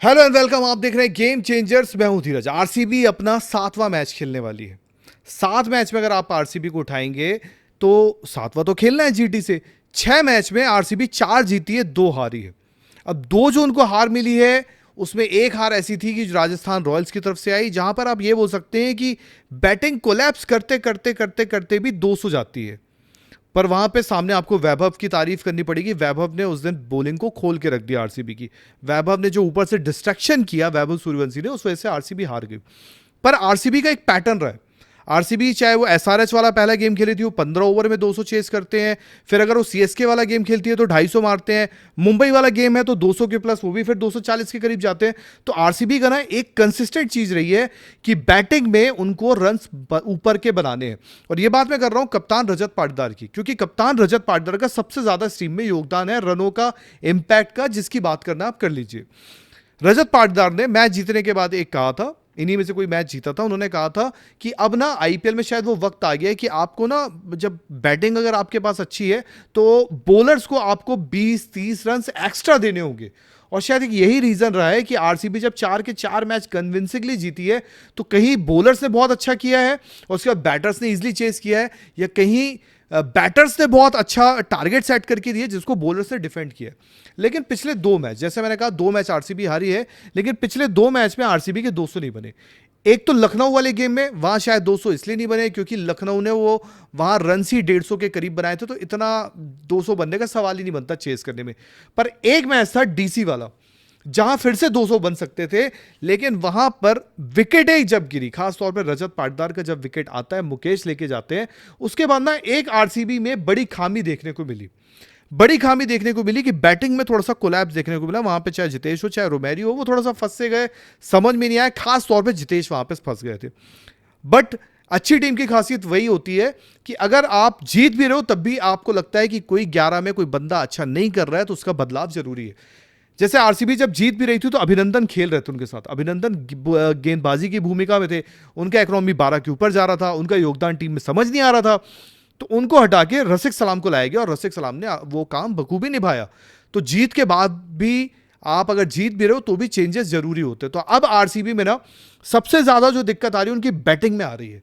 Hello and welcome. आप देख रहे हैं गेम चेंजर्स। मैं हूं धीरज। आरसीबी अपना 7वां मैच खेलने वाली है। 7 मैच में अगर आप आरसीबी को उठाएंगे तो 7वां तो खेलना है जीटी से। 6 मैच में आरसीबी 4 जीती है, 2 हारी है। अब 2 जो उनको हार मिली है उसमें एक हार ऐसी थी कि जो राजस्थान रॉयल्स की तरफ से आई, जहां पर आप ये बोल सकते हैं कि बैटिंग कोलैप्स करते करते करते करते भी 200 जाती है। पर वहां पे सामने आपको वैभव की तारीफ करनी पड़ेगी। वैभव ने उस दिन बॉलिंग को खोल के रख दिया आरसीबी की। वैभव ने जो ऊपर से डिस्ट्रैक्शन किया वैभव सूर्यवंशी ने, उस वजह से आरसीबी हार गई। पर आरसीबी का एक पैटर्न रहा है। आरसीबी चाहे वो एसआरएच वाला पहला गेम खेली थी, वो 15 ओवर में 200 चेस करते हैं। फिर अगर वो सीएसके वाला गेम खेलती है तो 250 मारते हैं। मुंबई वाला गेम है तो 200 के प्लस, वो भी फिर 240 के करीब जाते हैं। तो आरसीबी का ना एक कंसिस्टेंट चीज रही है कि बैटिंग में उनको रन्स ऊपर के बनाने हैं। और ये बात मैं कर रहा हूं कप्तान रजत पाटीदार की, क्योंकि कप्तान रजत पाटीदार का सबसे ज्यादा इस टीम में योगदान है रनों का, इंपैक्ट का। जिसकी बात करना आप कर लीजिए। रजत पाटीदार ने मैच जीतने के बाद एक कहा था, इन्हीं में से कोई मैच जीता था, उन्होंने कहा था कि अब ना आईपीएल में शायद वो वक्त आ गया है कि आपको ना, जब बैटिंग अगर आपके पास अच्छी है तो बॉलर्स को आपको 20-30 रन एक्स्ट्रा देने होंगे। और शायद एक यही रीजन रहा है कि आरसीबी जब 4 के 4 मैच कन्विंसिंगली जीती है तो कहीं बॉलर्स ने बहुत अच्छा किया है और उसके बाद बैटर्स ने इजीली चेस किया है, या कहीं बैटर्स ने बहुत अच्छा टारगेट सेट करके दिए जिसको बॉलर्स ने डिफेंड किया। लेकिन पिछले 2 मैच, जैसे मैंने कहा 2 मैच आरसीबी हारी है, लेकिन पिछले 2 मैच में आरसीबी के 200 नहीं बने। एक तो लखनऊ वाले गेम में, वहां शायद 200 इसलिए नहीं बने क्योंकि लखनऊ ने वो वहां रन ही 150 के करीब बनाए थे, तो इतना 200 बनने का सवाल ही नहीं बनता चेस करने में। पर एक मैच था डीसी वाला जहां फिर से 200 बन सकते थे, लेकिन वहां पर विकेटें जब गिरी, खासतौर पर रजत पाटीदार का जब विकेट आता है, मुकेश लेके जाते हैं, उसके बाद ना एक आरसीबी में बड़ी खामी देखने को मिली। बड़ी खामी देखने को मिली कि बैटिंग में थोड़ा सा कोलैप्स देखने को मिला। वहां पे चाहे जितेश हो चाहे रोमेरियो हो, वो थोड़ा सा फंस से गए, समझ में नहीं आया। खास तौर पे जितेश वहां पे फंस गए थे। बट अच्छी टीम की खासियत वही होती है कि अगर आप जीत भी रहे हो तब भी आपको लगता है कि कोई 11 में कोई बंदा अच्छा नहीं कर रहा है तो उसका बदलाव जरूरी है। जैसे आरसीबी जब जीत भी रही थी तो अभिनंदन खेल रहे थे उनके साथ। अभिनंदन गेंदबाजी की भूमिका में थे, उनका इकोनॉमी 12 के ऊपर जा रहा था, उनका योगदान टीम में समझ नहीं आ रहा था। तो उनको हटा के रसिक सलाम को लाया गया और रसिक सलाम ने वो काम बखूबी निभाया। तो जीत के बाद भी आप अगर जीत भी रहे हो तो भी चेंजेस जरूरी होते हैं। तो अब आरसीबी में ना सबसे ज्यादा जो दिक्कत आ रही है उनकी बैटिंग में आ रही है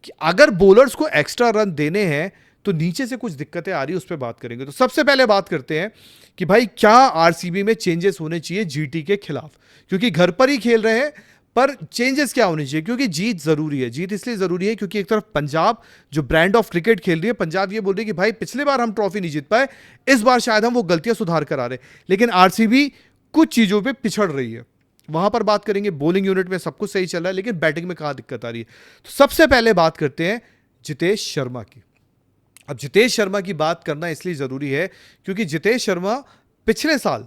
कि अगर बॉलर्स को एक्स्ट्रा रन देने हैं तो नीचे से कुछ दिक्कतें आ रही है, उस पर बात करेंगे। तो सबसे पहले बात करते हैं कि भाई क्या आरसीबी में चेंजेस होने चाहिए जीटी के खिलाफ, क्योंकि घर पर ही खेल रहे हैं। पर चेंजेस क्या होने चाहिए, क्योंकि जीत जरूरी है। जीत इसलिए जरूरी है क्योंकि एक तरफ पंजाब जो ब्रांड ऑफ क्रिकेट खेल रही है, पंजाब ये बोल रही है कि भाई पिछले बार हम ट्रॉफी नहीं जीत पाए, इस बार शायद हम वो गलतियां सुधार कर आ रहे हैं। लेकिन आरसीबी कुछ चीजों पे पिछड़ रही है, वहां पर बात करेंगे। बॉलिंग यूनिट में सब कुछ सही चल रहा है, लेकिन बैटिंग में कहां दिक्कत आ रही है। तो सबसे पहले बात करते हैं जितेश शर्मा की। अब जितेश शर्मा की बात करना इसलिए जरूरी है क्योंकि जितेश शर्मा पिछले साल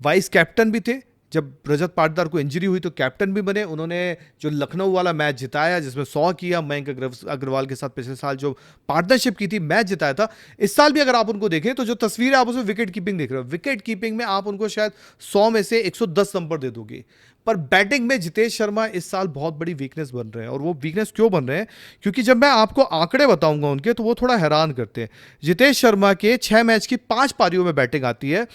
वाइस कैप्टन भी थे। जब रजत पाटीदार को इंजरी हुई तो कैप्टन भी बने। उन्होंने जो लखनऊ वाला मैच जिताया जिसमें 100 किया, मयंक अग्रवाल के साथ पिछले साल जो पार्टनरशिप की थी, मैच जिताया था। इस साल भी अगर आप उनको देखें तो जो तस्वीर है आप उसमें विकेट कीपिंग देख रहे हो। विकेट कीपिंग में आप उनको शायद 100 में से 110 नंबर दे दोगे। पर बैटिंग में जितेश शर्मा इस साल बहुत बड़ी वीकनेस बन रहे हैं। और वो वीकनेस क्यों बन रहे हैं, क्योंकि जब मैं आपको आंकड़े बताऊंगा उनके तो वो थोड़ा हैरान करते हैं। जितेश शर्मा के 6 मैच की 5 पारियों में बैटिंग आती है,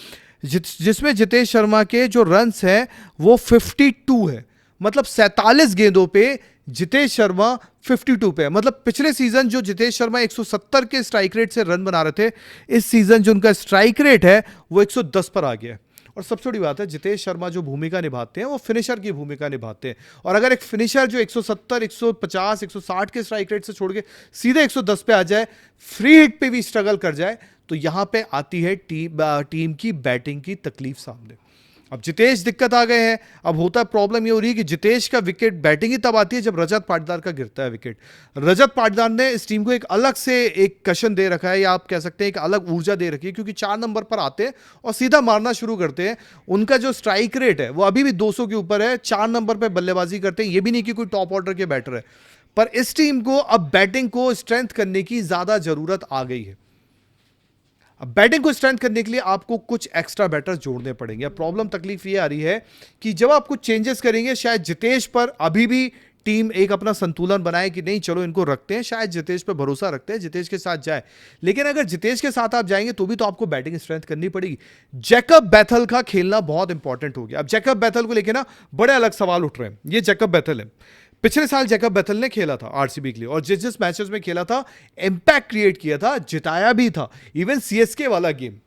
जिसमें जितेश शर्मा के जो रन्स हैं वो 52 है। मतलब 47 गेंदों पे जितेश शर्मा 52 पे है। मतलब पिछले सीजन जो जितेश शर्मा 170 के स्ट्राइक रेट से रन बना रहे थे, इस सीजन जो उनका स्ट्राइक रेट है वो 110 पर आ गया है। और सबसे बड़ी बात है, जितेश शर्मा जो भूमिका निभाते हैं वो फिनिशर की भूमिका निभाते हैं। और अगर एक फिनिशर जो 170, 150, 160 के स्ट्राइक रेट से छोड़ के सीधे 110 पे आ जाए, फ्री हिट पे भी स्ट्रगल कर जाए, तो यहां पे आती है टीम की बैटिंग की तकलीफ सामने। अब जितेश दिक्कत आ गए हैं। अब होता है, प्रॉब्लम ये हो रही है कि जितेश का विकेट, बैटिंग ही तब आती है जब रजत पाटीदार का गिरता है विकेट। रजत पाटीदार ने इस टीम को एक अलग से एक कशन दे रखा है, या आप कह सकते हैं एक अलग ऊर्जा दे रखी है, क्योंकि 4 नंबर पर आते हैं और सीधा मारना शुरू करते हैं। उनका जो स्ट्राइक रेट है वो अभी भी 200 के ऊपर है। 4 नंबर पर बल्लेबाजी करते हैं, ये भी नहीं कि कोई टॉप ऑर्डर के बैटर है। पर इस टीम को अब बैटिंग को स्ट्रेंथ करने की ज्यादा जरूरत आ गई है। अब बैटिंग को स्ट्रेंथ करने के लिए आपको कुछ एक्स्ट्रा बैटर्स जोड़ने पड़ेंगे। प्रॉब्लम, तकलीफ ये आ रही है कि जब आप कुछ चेंजेस करेंगे, शायद जितेश पर अभी भी टीम एक अपना संतुलन बनाए कि नहीं चलो इनको रखते हैं, शायद जितेश पे भरोसा रखते हैं, जितेश के साथ जाए। लेकिन अगर जितेश के साथ आप जाएंगे तो भी तो आपको बैटिंग स्ट्रेंथ करनी पड़ेगी। जैकब बैथल का खेलना बहुत इंपॉर्टेंट हो गया। अब जैकब बैथल को लेकर ना बड़े अलग सवाल उठ रहे हैं। ये जैकब बैथल है, पिछले साल जैकब बैथल ने खेला था आरसीबी के लिए, और जिस जिस मैचेस में खेला था इंपैक्ट क्रिएट किया था, जिताया भी था, इवन सीएसके वाला गेम।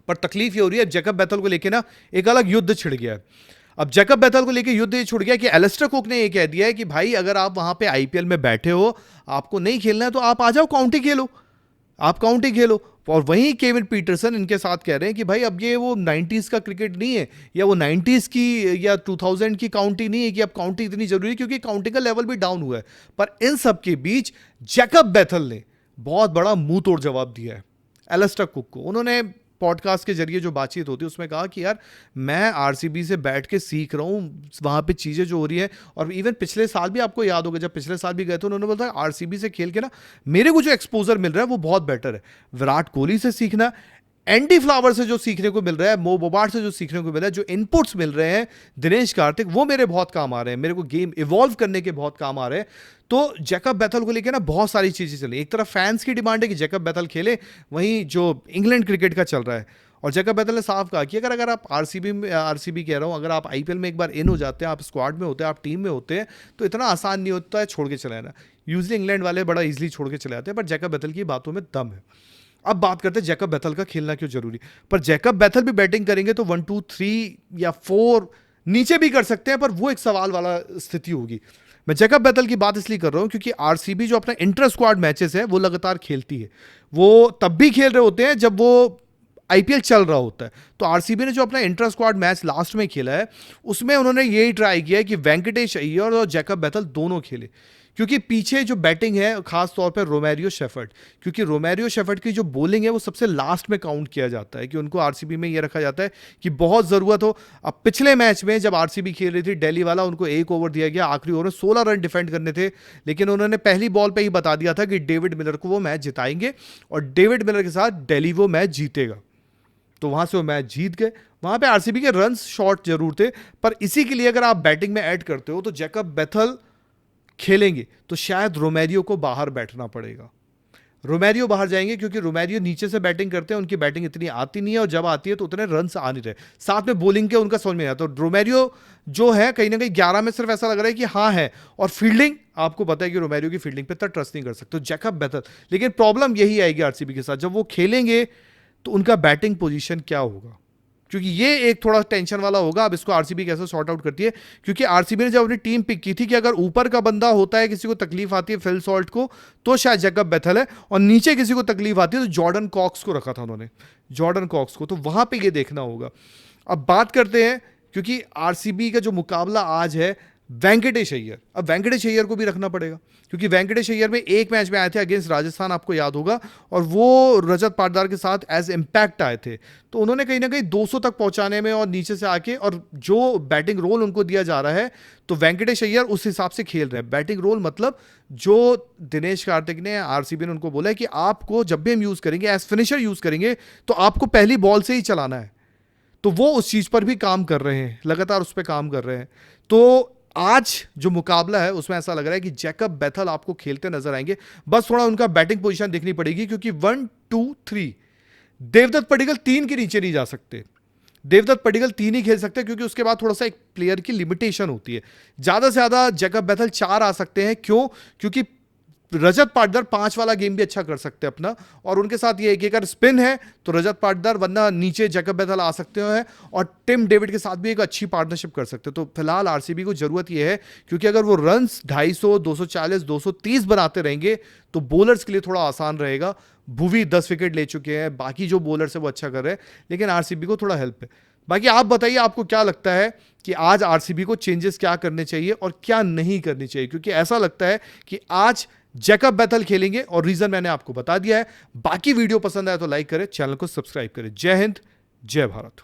पर तकलीफ ये हो रही है जैकब बैथल को लेकर ना एक अलग युद्ध छिड़ गया है। अब जैकब बैथल को लेकर युद्ध ये छुड़ गया कि एलिस्टर कुक ने ये कह दिया है कि भाई अगर आप वहां पे आईपीएल में बैठे हो, आपको नहीं खेलना है तो आप आ जाओ, काउंटी खेलो, आप काउंटी खेलो। और वहीं केविन पीटरसन इनके साथ कह रहे हैं कि भाई अब ये वो 90s का क्रिकेट नहीं है, या वो 90s की या 2000 की काउंटी नहीं है कि अब काउंटी इतनी जरूरी है, क्योंकि काउंटी का लेवल भी डाउन हुआ है। पर इन सब के बीच जैकब बैथल ने बहुत बड़ा मुंह तोड़ जवाब दिया है एलिस्टर कुक को। उन्होंने पॉडकास्ट के जरिए जो बातचीत होती है उसमें कहा कि यार मैं आरसीबी से बैठ के सीख रहा हूँ, वहाँ पे चीज़ें जो हो रही हैं। और इवन पिछले साल भी आपको याद होगा, जब पिछले साल भी गए थे, उन्होंने बोला आरसीबी से खेल के ना मेरे को जो एक्सपोजर मिल रहा है वो बहुत बेटर है। विराट कोहली से सीखना, एंडी फ्लावर से जो सीखने को मिल रहा है, मो बोबार्ट से जो सीखने को मिल रहा है, जो इनपुट्स मिल रहे हैं दिनेश कार्तिक, वो मेरे बहुत काम आ रहे हैं, मेरे को गेम इवॉल्व करने के बहुत काम आ रहे हैं। तो जैकब बैथल को लेकर ना बहुत सारी चीजें चली। एक तरफ फैंस की डिमांड है कि जैकब बैथल खेले, वहीं जो इंग्लैंड क्रिकेट का चल रहा है। और जैकब बैथल ने साफ कहा कि अगर आप आरसीबी कह रहा हूँ, अगर आप आईपीएल में एक बार इन हो जाते हैं, आप स्क्वाड में होते हैं, आप टीम में होते हैं, तो इतना आसान नहीं होता है छोड़ के चले आना। यूजली इंग्लैंड वाले बड़ा इजीली छोड़ के चले आते हैं, पर जैकब बैथल की बातों में दम है। अब बात करते हैं जैकब बैथल का खेलना क्यों जरूरी। पर जैकब बैथल भी बैटिंग करेंगे तो 1 2 3 या 4 नीचे भी कर सकते हैं, पर वो एक सवाल वाला स्थिति होगी। मैं जैकब बैथल की बात इसलिए कर रहा हूं क्योंकि आरसीबी जो अपना इंटर स्क्वाड मैचेस है वो लगातार खेलती है। वो तब भी खेल रहे होते हैं जब वो आईपीएल चल रहा होता है। तो आरसीबी ने जो अपना इंटर स्क्वाड मैच लास्ट में खेला है उसमें उन्होंने यही ट्राई किया है कि वेंकटेश अय्यर और जैकब बैथल दोनों खेले, क्योंकि पीछे जो बैटिंग है खास तौर पर रोमेरियो शेफर्ड, क्योंकि रोमेरियो शेफर्ड की जो बॉलिंग है वो सबसे लास्ट में काउंट किया जाता है, कि उनको आरसीबी में ये रखा जाता है कि बहुत ज़रूरत हो। अब पिछले मैच में जब आरसीबी खेल रही थी दिल्ली वाला, उनको 1 ओवर दिया गया, आखिरी ओवर में 16 रन डिफेंड करने थे, लेकिन उन्होंने पहली बॉल पर ही बता दिया था कि डेविड मिलर को वो मैच जिताएंगे और डेविड मिलर के साथ दिल्ली वो मैच जीतेगा। तो वहां से वो मैच जीत गए। वहां पे आरसीबी के रन्स शॉर्ट जरूर थे, पर इसी के लिए अगर आप बैटिंग में ऐड करते हो तो जैकब बैथल खेलेंगे तो शायद रोमेरियो को बाहर बैठना पड़ेगा। रोमेरियो बाहर जाएंगे क्योंकि रोमेरियो नीचे से बैटिंग करते हैं, उनकी बैटिंग इतनी आती नहीं है, और जब आती है तो उतने रन आ नहीं रहे, साथ में बॉलिंग के उनका समझ में आता। तो रोमेरियो जो है कहीं ना कहीं 11 में सिर्फ ऐसा लग रहा है कि हाँ है, और फील्डिंग आपको पता है कि रोमेरियो की फील्डिंग पे इतना ट्रस्ट नहीं कर सकते। तो जैकब बैथल, लेकिन प्रॉब्लम यही आएगी आरसीबी के साथ, जब वो खेलेंगे तो उनका बैटिंग पोजीशन क्या होगा, क्योंकि ये एक थोड़ा टेंशन वाला होगा। अब इसको आरसीबी कैसे सॉर्ट आउट करती है, क्योंकि आरसीबी ने जब अपनी टीम पिक की थी कि अगर ऊपर का बंदा होता है, किसी को तकलीफ आती है फिल सॉल्ट को, तो शायद जैकब बैथल है, और नीचे किसी को तकलीफ आती है तो जॉर्डन कॉक्स को रखा था उन्होंने, जॉर्डन कॉक्स को। तो वहां पे ये देखना होगा। अब बात करते हैं, क्योंकि आरसीबी का जो मुकाबला आज है वेंकटेश अय्यर, अब वेंकटेश अय्यर को भी रखना पड़ेगा, क्योंकि वेंकटेश अय्यर में एक मैच में आए थे अगेंस्ट राजस्थान, आपको याद होगा, और वो रजत पाटीदार के साथ एज इम्पैक्ट आए थे। तो उन्होंने कहीं ना कहीं 200 तक पहुंचाने में और नीचे से आके, और जो बैटिंग रोल उनको दिया जा रहा है, तो वेंकटेश अय्यर उस हिसाब से खेल रहे हैं। बैटिंग रोल मतलब जो दिनेश कार्तिक ने, आरसीबी ने उनको बोला है कि आपको जब भी हम यूज करेंगे एज फिनिशर यूज करेंगे तो आपको पहली बॉल से ही चलाना है। तो वो उस चीज पर भी काम कर रहे हैं, लगातार उस पर काम कर रहे हैं। तो आज जो मुकाबला है उसमें ऐसा लग रहा है कि जैकब बैथल आपको खेलते नजर आएंगे, बस थोड़ा उनका बैटिंग पोजीशन देखनी पड़ेगी, क्योंकि 1 2 3 देवदत्त पडिक्कल 3 के नीचे नहीं जा सकते। देवदत्त पडिक्कल 3 ही खेल सकते हैं, क्योंकि उसके बाद थोड़ा सा एक प्लेयर की लिमिटेशन होती है। ज्यादा से ज्यादा जैकब बैथल 4 आ सकते हैं। क्यों? क्योंकि रजत पाटीदार 5 वाला गेम भी अच्छा कर सकते हैं अपना, और उनके साथ ये एक अगर स्पिन है तो रजत पाटीदार, वरना नीचे जैकब बैथल आ सकते हैं, और टिम डेविड के साथ भी एक अच्छी पार्टनरशिप कर सकते हैं। तो फिलहाल आरसीबी को जरूरत ये है, क्योंकि अगर वो रन्स 250 240 230 बनाते रहेंगे तो बॉलर्स के लिए थोड़ा आसान रहेगा। भुवी 10 विकेट ले चुके हैं, बाकी जो बॉलर्स है वो अच्छा कर रहे हैं, लेकिन आरसीबी को थोड़ा हेल्प है। बाकी आप बताइए, आपको क्या लगता है कि आज आरसीबी को चेंजेस क्या करने चाहिए और क्या नहीं करनी चाहिए, क्योंकि ऐसा लगता है कि आज जैकब बैथल खेलेंगे, और रीजन मैंने आपको बता दिया है। बाकी वीडियो पसंद आया तो लाइक करें, चैनल को सब्सक्राइब करें। जय हिंद, जय भारत।